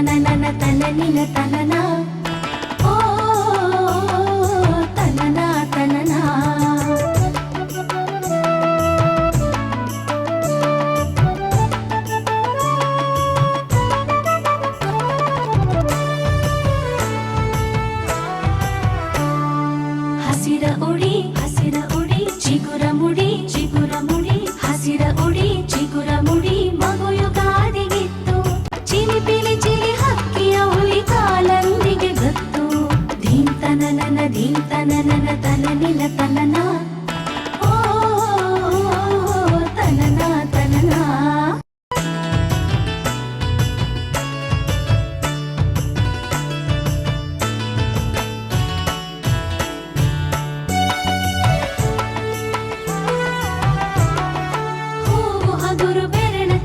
ತನನನ ತನನಿನ ತನನ ಓ ತನನ ತನನ ಹಸಿರ ಉಡಿ ಚಿಗುರ ಮುಡಿ ಹಸಿರ ಉಡಿ ಚಿಗುರ ಮುಡಿ ಮಗು ಯುಗಾದಿಗಿತ್ತು ಚಿಲಿಪಿಲಿ ಚಿಲಿ ಹಕ್ಕಿಯ ಹುಲಿ ಕಾಲಂದಿಗೆ ಗತ್ತು ಧೀಂತನನ ತನನಿನ ತನನ ಓ ತನನ ತನನ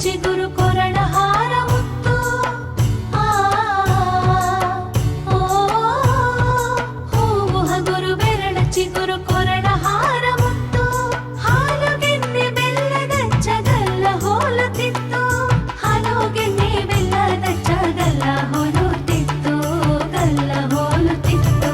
ಚಿಗುರು ಕೊರಳ ಹಾರ ಮುತ್ತು ಹೂವು ಹಗುರು ಬೆರಳ ಚಿಗುರು ಕೊರಳ ಹಾರ ಮುತ್ತು ಹಾಲು ಗೆನ್ನೆ ಬೆಲ್ಲದ ಚಗಲ್ಲ ಹೋಲುತ್ತಿತ್ತು ಹಾಲು ಗೆನ್ನೆ ಬೆಲ್ಲದ ಚಗಲ್ಲ ಹೋಲುತ್ತಿತ್ತು ಗಲ್ಲ ಹೋಲುತ್ತಿತ್ತು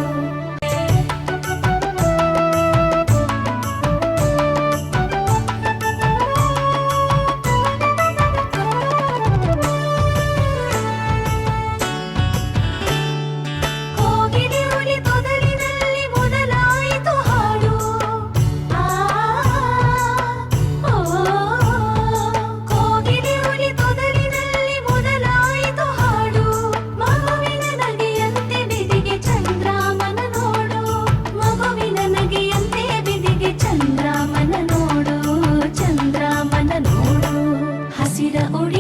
ಹಸಿರ ಉಡಿ